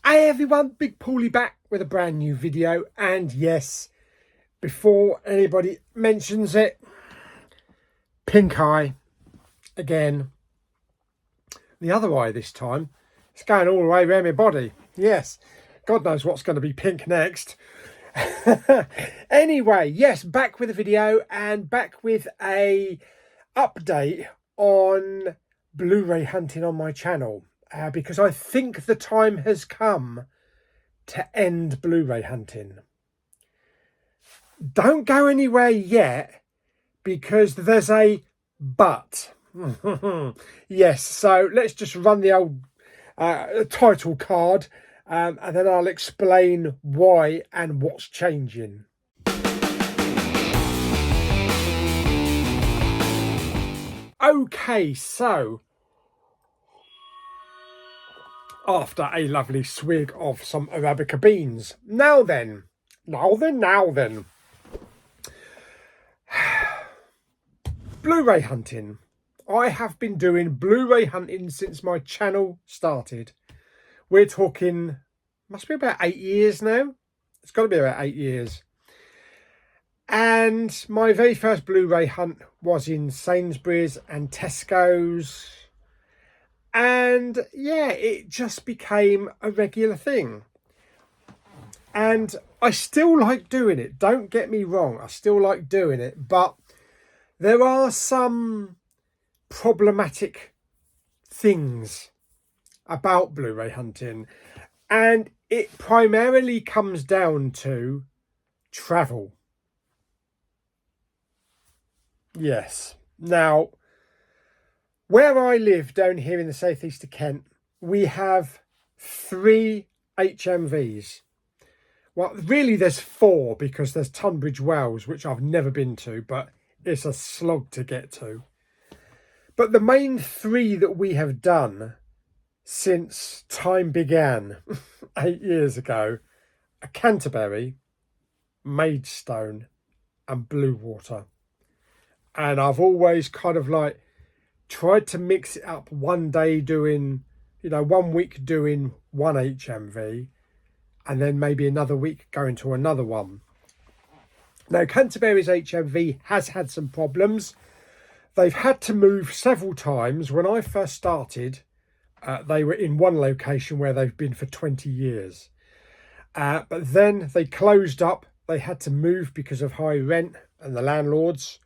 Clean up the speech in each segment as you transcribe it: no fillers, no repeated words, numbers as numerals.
Hey everyone, Big Pauly back with a brand new video. And yes, before anybody mentions it, pink eye again. The other eye this time. It's going all the way around my body. Yes, God knows what's going to be pink next. Anyway, yes, back with a video and back with a update on Blu-ray hunting on my channel. Because I think the time has come to end Blu-ray hunting. Don't go anywhere yet, because there's a but. Yes, so let's just run the old title card, and then I'll explain why and what's changing. Okay, so after a lovely swig of some Arabica beans. Now then. Blu-ray hunting. I have been doing Blu-ray hunting since my channel started. We're talking, must be about 8 years now. It's got to be about 8 years. And my very first Blu-ray hunt was in Sainsbury's and Tesco's. And yeah, it just became a regular thing. And I still like doing it. Don't get me wrong. I still like doing it. But there are some problematic things about Blu-ray hunting. And it primarily comes down to travel. Yes. Now, where I live down here in the southeast of Kent, we have 3 HMVs. Well, really there's 4, because there's Tunbridge Wells, which I've never been to, but it's a slog to get to. But the main 3 that we have done since time began 8 years ago are Canterbury, Maidstone and Bluewater. And I've always kind of like tried to mix it up, one day doing, 1 week doing one HMV, and then maybe another week going to another one. Now, Canterbury's HMV has had some problems. They've had to move several times. When I first started, they were in one location where they've been for 20 years. But then they closed up. They had to move because of high rent and the landlords.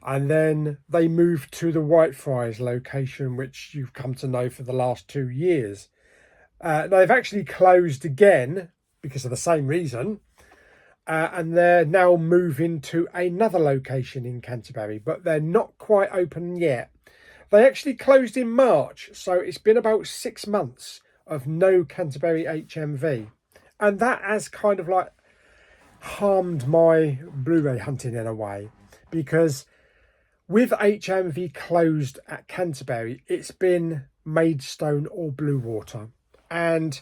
And then they moved to the Whitefriars location, which you've come to know for the last 2 years. They've actually closed again because of the same reason. And they're now moving to another location in Canterbury, but they're not quite open yet. They actually closed in March, so it's been about 6 months of no Canterbury HMV. And that has kind of like harmed my Blu-ray hunting in a way, because with HMV closed at Canterbury, it's been Maidstone or Bluewater. And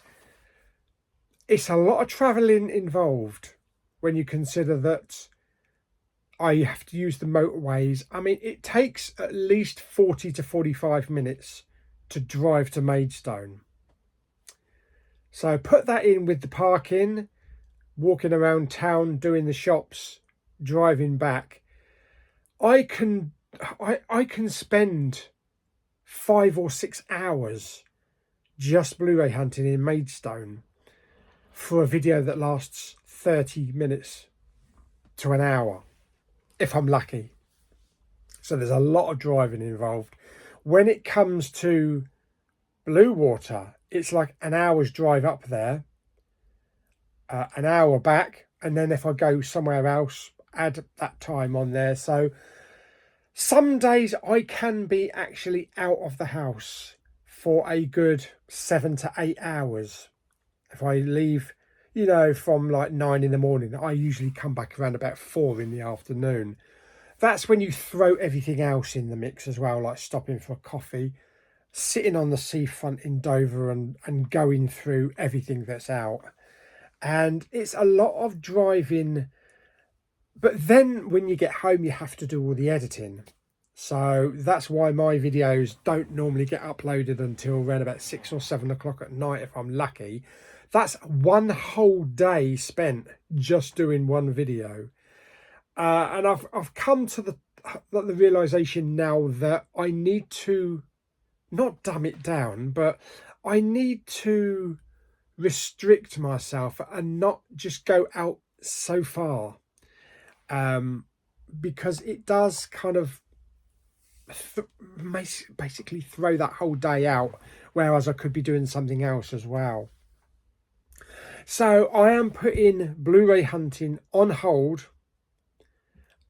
it's a lot of travelling involved when you consider that I have to use the motorways. I mean, it takes at least 40 to 45 minutes to drive to Maidstone. So put that in with the parking, walking around town, doing the shops, driving back. I can spend 5 or 6 hours just Blu-ray hunting in Maidstone for a video that lasts 30 minutes to an hour, if I'm lucky. So there's a lot of driving involved. When it comes to Bluewater, it's like an hour's drive up there, an hour back, and then if I go somewhere else, add that time on there. So some days I can be actually out of the house for a good 7 to 8 hours. If I leave, from like 9 in the morning, I usually come back around about 4 in the afternoon. That's when you throw everything else in the mix as well, like stopping for a coffee, sitting on the seafront in Dover and going through everything that's out. And it's a lot of driving. But then when you get home, you have to do all the editing. So that's why my videos don't normally get uploaded until around about 6 or 7 o'clock at night if I'm lucky. That's one whole day spent just doing one video. And I've come to the realization now that I need to not dumb it down, but I need to restrict myself and not just go out so far, because it does kind of basically throw that whole day out, whereas I could be doing something else as well. So I am putting Blu-ray hunting on hold,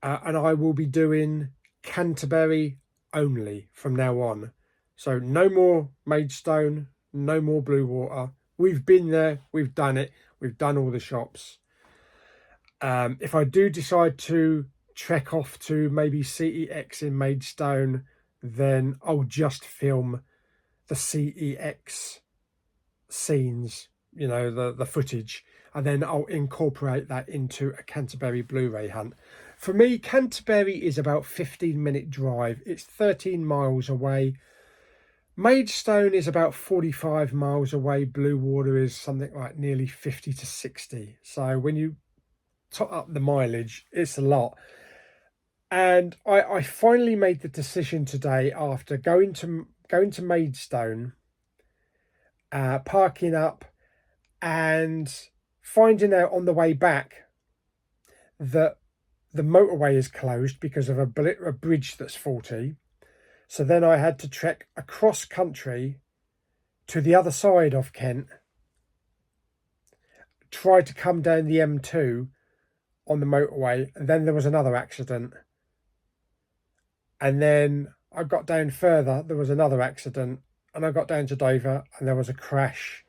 and I will be doing Canterbury only from now on. So no more Maidstone, no more Blue Water. We've been there, we've done it, we've done all the shops. If I do decide to trek off to maybe CEX in Maidstone, then I'll just film the CEX scenes, you know, the footage, and then I'll incorporate that into a Canterbury Blu-ray hunt. For me, Canterbury is about 15-minute drive. It's 13 miles away. Maidstone is about 45 miles away. Blue Water is something like nearly 50 to 60. So when you top up the mileage, it's a lot. And I finally made the decision today, after going to Maidstone, parking up, and finding out on the way back that the motorway is closed because of a bridge that's faulty. So then I had to trek across country to the other side of Kent, try to come down the M2 on the motorway, and then there was another accident. And then I got down further, there was another accident, and I got down to Dover, and there was a crash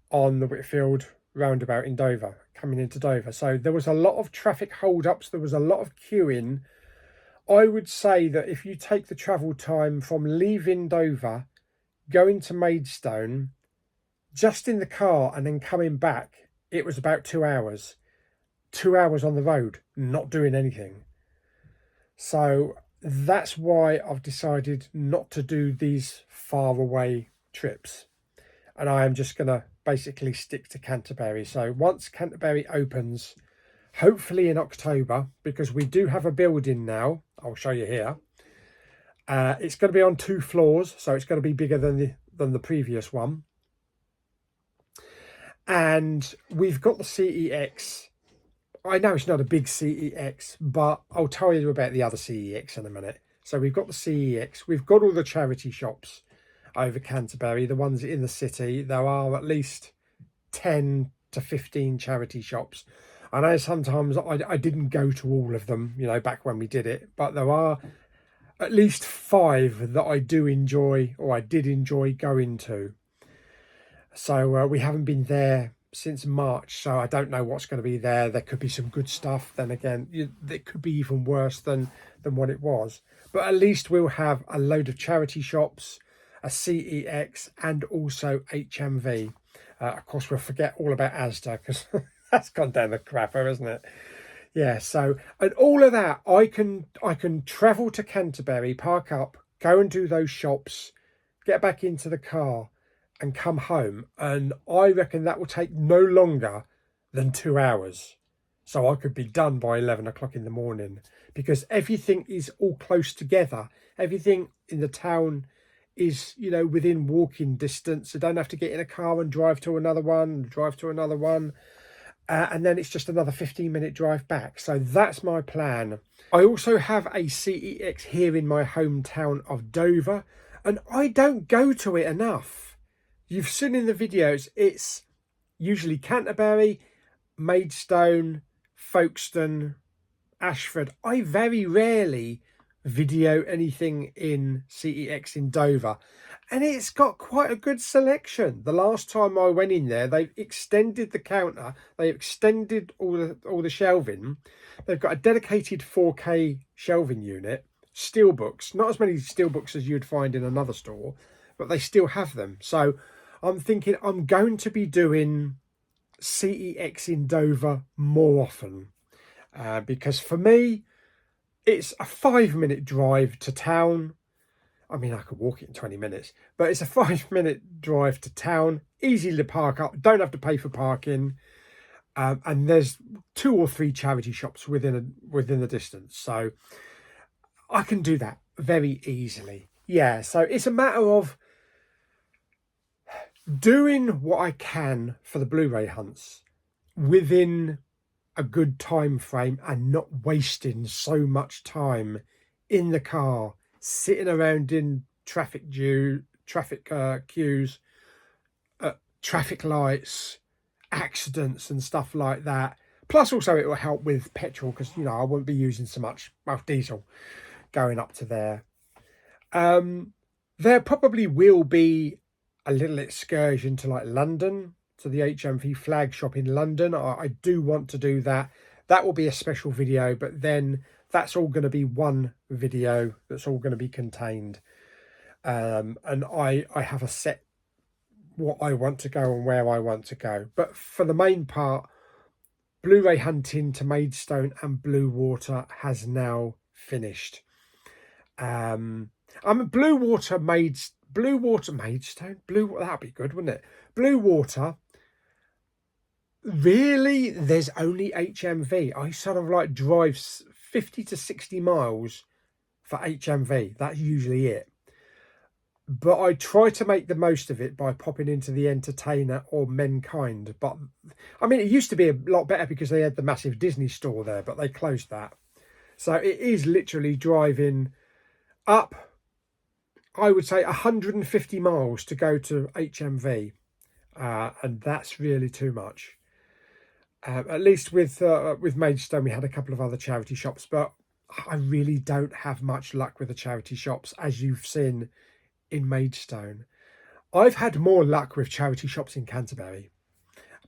on the Whitfield roundabout in Dover, coming into Dover. So there was a lot of traffic hold-ups, there was a lot of queuing. I would say that if you take the travel time from leaving Dover, going to Maidstone, just in the car and then coming back, it was about 2 hours. 2 hours on the road, not doing anything. So that's why I've decided not to do these far away trips. And I am just going to basically stick to Canterbury. So once Canterbury opens, hopefully in October, because we do have a building now, I'll show you here. It's going to be on 2 floors, so it's going to be bigger than the previous one. And we've got the CEX. I know it's not a big CEX, but I'll tell you about the other CEX in a minute. So we've got the CEX. We've got all the charity shops over Canterbury, the ones in the city. There are at least 10 to 15 charity shops. I know sometimes I didn't go to all of them, you know, back when we did it, but there are at least 5 that I do enjoy, or I did enjoy going to. So we haven't been there since March, so I don't know what's going to be there. There could be some good stuff, then again it could be even worse than what it was, but at least we'll have a load of charity shops, a CEX, and also HMV. Of course we'll forget all about Asda, because that's gone down the crapper, isn't it? Yeah, so, and all of that, I can travel to Canterbury, park up, go and do those shops, get back into the car and come home, and I reckon that will take no longer than 2 hours. So I could be done by 11 o'clock in the morning, because everything is all close together. Everything in the town is, you know, within walking distance. I don't have to get in a car and drive to another one, and then it's just another 15-minute drive back. So that's my plan. I also have a CEX here in my hometown of Dover, and I don't go to it enough. You've seen in the videos, it's usually Canterbury, Maidstone, Folkestone, Ashford. I very rarely video anything in CEX in Dover, and it's got quite a good selection. The last time I went in there, they've extended the counter, they've extended all the shelving. They've got a dedicated 4K shelving unit, steelbooks, not as many steelbooks as you'd find in another store, but they still have them. So I'm thinking I'm going to be doing CEX in Dover more often, because for me, It's a 5-minute drive to town. I mean, I could walk it in 20 minutes, but it's a 5-minute drive to town, easy to park up, don't have to pay for parking. And there's 2 or 3 charity shops within the distance. So I can do that very easily. Yeah, so it's a matter of doing what I can for the Blu-ray hunts within a good time frame and not wasting so much time in the car, sitting around in traffic queues, traffic lights, accidents and stuff like that. Plus also it will help with petrol because, you know, I won't be using so much, well, diesel going up to there. There probably will be a little excursion to like London, to the HMV flag shop in London. I do want to do that. That will be a special video, but then that's all going to be one video that's all going to be contained. And I have a set what I want to go and where I want to go. But for the main part, Blu-ray hunting to Maidstone and Blue Water has now finished. Blue Water Maidstone, that'd be good, wouldn't it? Blue Water, really, there's only HMV. I sort of like drive 50 to 60 miles for HMV. That's usually it. But I try to make the most of it by popping into the Entertainer or Mankind. But I mean, it used to be a lot better because they had the massive Disney store there, but they closed that. So it is literally driving up, I would say 150 miles to go to HMV. And that's really too much. At least with Maidstone, we had a couple of other charity shops, but I really don't have much luck with the charity shops, as you've seen in Maidstone. I've had more luck with charity shops in Canterbury.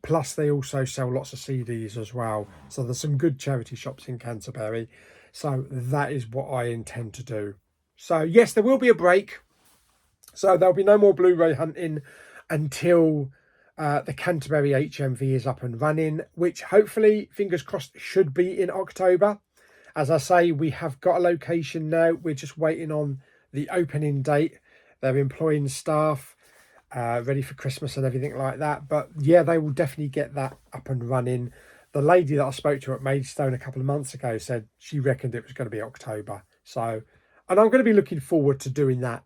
Plus, they also sell lots of CDs as well. So there's some good charity shops in Canterbury. So that is what I intend to do. So yes, there will be a break. So there'll be no more Blu-ray hunting until the Canterbury HMV is up and running, which hopefully, fingers crossed, should be in October. As I say, we have got a location now. We're just waiting on the opening date. They're employing staff, ready for Christmas and everything like that. But yeah, they will definitely get that up and running. The lady that I spoke to at Maidstone a couple of months ago said she reckoned it was going to be October. So, and I'm going to be looking forward to doing that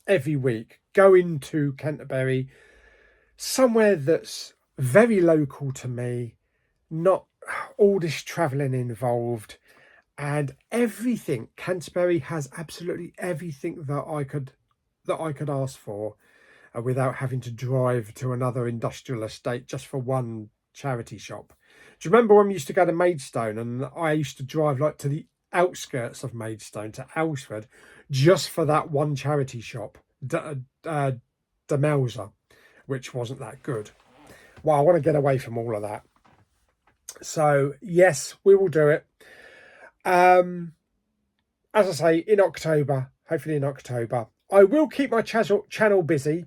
every week. Going to Canterbury, somewhere that's very local to me, not all this travelling involved, and everything. Canterbury has absolutely everything that I could ask for, without having to drive to another industrial estate just for one charity shop. Do you remember when we used to go to Maidstone and I used to drive like to the outskirts of Maidstone to Alresford just for that one charity shop, Demelza, which wasn't that good. Well, I want to get away from all of that. So yes, we will do it. As I say, in October, hopefully in October. I will keep my channel busy,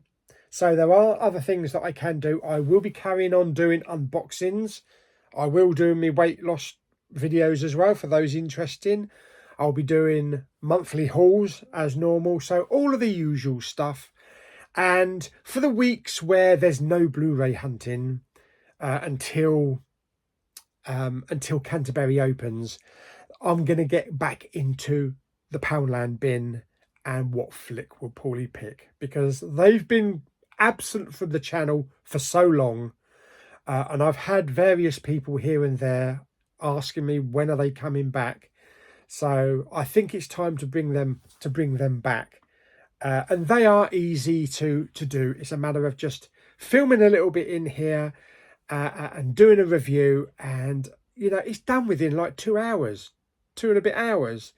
so there are other things that I can do. I will be carrying on doing unboxings. I will do my weight loss videos as well for those interested. I'll be doing monthly hauls as normal, so all of the usual stuff. And for the weeks where there's no Blu-ray hunting until Canterbury opens, I'm going to get back into the Poundland bin and what flick will Pauly pick, because they've been absent from the channel for so long, and I've had various people here and there asking me when are they coming back. So I think it's time to bring them back, and they are easy to do. It's a matter of just filming a little bit in here and doing a review, and you know, it's done within like 2 hours, 2 and a bit hours.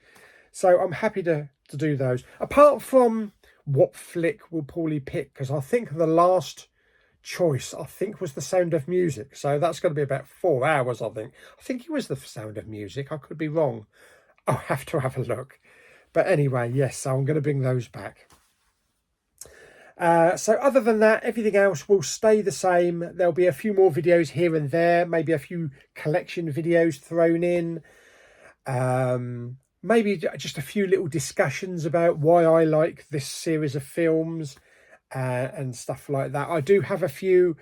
So I'm happy to do those. Apart from what flick will Pauly pick, because I think the last choice was The Sound of Music. So that's going to be about 4 hours, I think. I think it was The Sound of Music. I could be wrong. I'll have to have a look. But anyway, yes, so I'm going to bring those back. So other than that, everything else will stay the same. There'll be a few more videos here and there, maybe a few collection videos thrown in. maybe just a few little discussions about why I like this series of films and stuff like that. I do have a few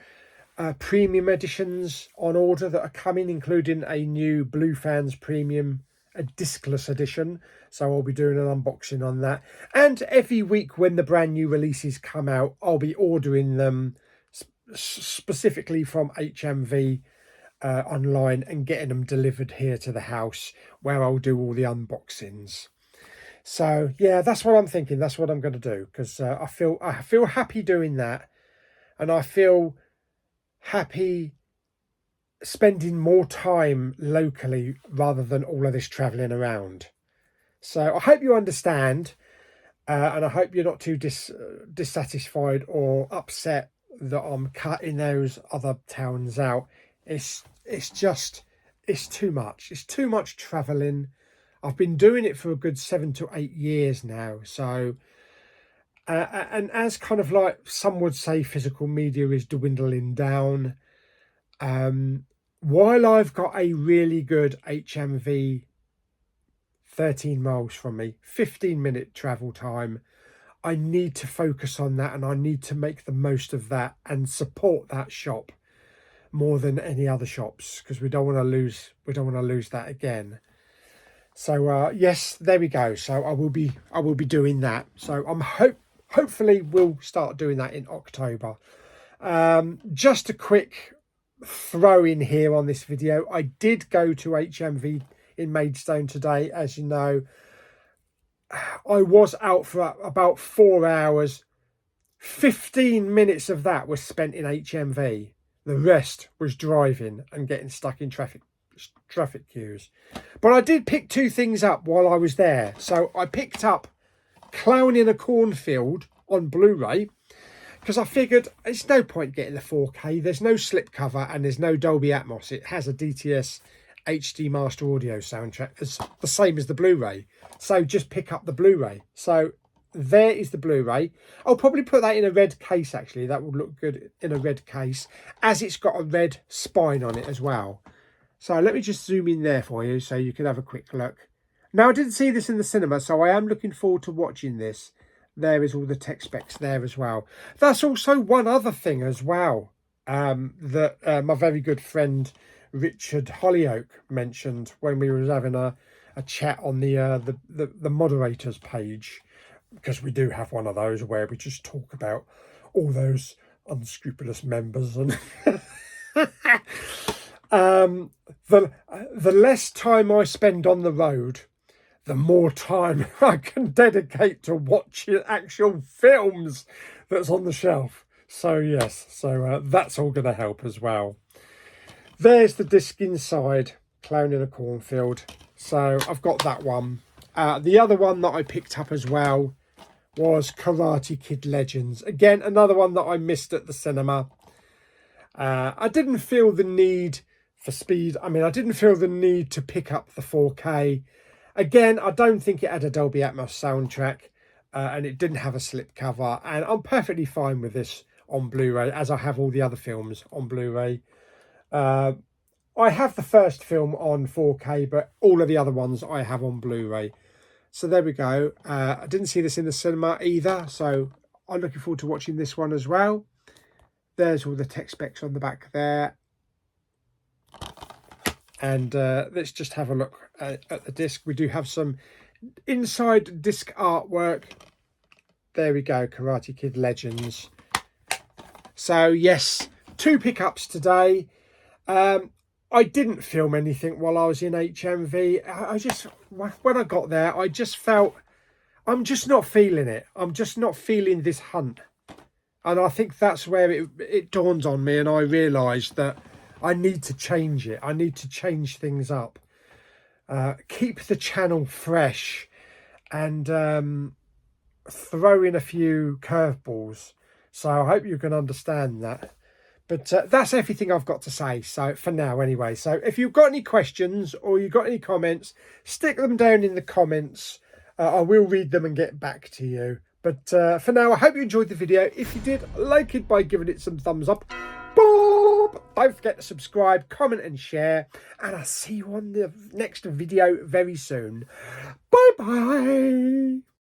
premium editions on order that are coming, including a new Blue Fans Premium, a discless edition. So I'll be doing an unboxing on that. And every week when the brand new releases come out, I'll be ordering them specifically from HMV online and getting them delivered here to the house, where I'll do all the unboxings. So yeah, that's what I'm thinking. That's what I'm going to do, because I feel happy doing that, and I feel happy spending more time locally rather than all of this travelling around. So I hope you understand, and I hope you're not too dissatisfied or upset that I'm cutting those other towns out. It's too much. It's too much travelling. I've been doing it for a good 7 to 8 years now. So, and as kind of like some would say, physical media is dwindling down. While I've got a really good HMV 13 miles from me, 15-minute travel time, I need to focus on that, and I need to make the most of that and support that shop more than any other shops, because we don't want to lose that again. So yes, there we go. So I will be doing that. So I'm hopefully we'll start doing that in October. Just a quick throw in here on this video. I did go to HMV in Maidstone today. As you know, I was out for about 4 hours. 15 minutes of that was spent in HMV. The rest was driving and getting stuck in traffic queues. But I did pick 2 things up while I was there. So I picked up Clown in a Cornfield on Blu-ray, because I figured it's no point getting the 4K. There's no slipcover and there's no Dolby Atmos. It has a DTS HD Master Audio soundtrack. It's the same as the Blu-ray. So just pick up the Blu-ray. So there is the Blu-ray. I'll probably put that in a red case, actually. That would look good in a red case, as it's got a red spine on it as well. So let me just zoom in there for you so you can have a quick look. Now, I didn't see this in the cinema, so I am looking forward to watching this. There is all the tech specs there as well. That's also one other thing as well that my very good friend Richard Hollyoak mentioned when we were having a chat on the moderators page, because we do have one of those where we just talk about all those unscrupulous members. And the less time I spend on the road, the more time I can dedicate to watching actual films that's on the shelf. So yes, so that's all going to help as well. There's the disc inside, Clown in a Cornfield. So I've got that one. The other one that I picked up as well was Karate Kid Legends. Again, another one that I missed at the cinema. I didn't feel the need for speed. I mean, I didn't feel the need to pick up the 4K. Again, I don't think it had a Dolby Atmos soundtrack, and it didn't have a slipcover. And I'm perfectly fine with this on Blu-ray, as I have all the other films on Blu-ray. I have the first film on 4K, but all of the other ones I have on Blu-ray. So there we go. I didn't see this in the cinema either, so I'm looking forward to watching this one as well. There's all the tech specs on the back there. And let's just have a look at the disc. We do have some inside disc artwork. There we go, Karate Kid Legends. So yes, 2 pickups today. I didn't film anything while I was in HMV. I just, when I got there, I just felt, I'm just not feeling it. I'm just not feeling this hunt. And I think that's where it dawned on me, and I realised that I need to change it. I need to change things up. Keep the channel fresh, and throw in a few curveballs. So I hope you can understand that. But that's everything I've got to say, so for now anyway. So if you've got any questions or you've got any comments, stick them down in the comments. I will read them and get back to you. But for now, I hope you enjoyed the video. If you did, like it by giving it some thumbs up. Boop! Don't forget to subscribe, comment and share. And I'll see you on the next video very soon. Bye-bye.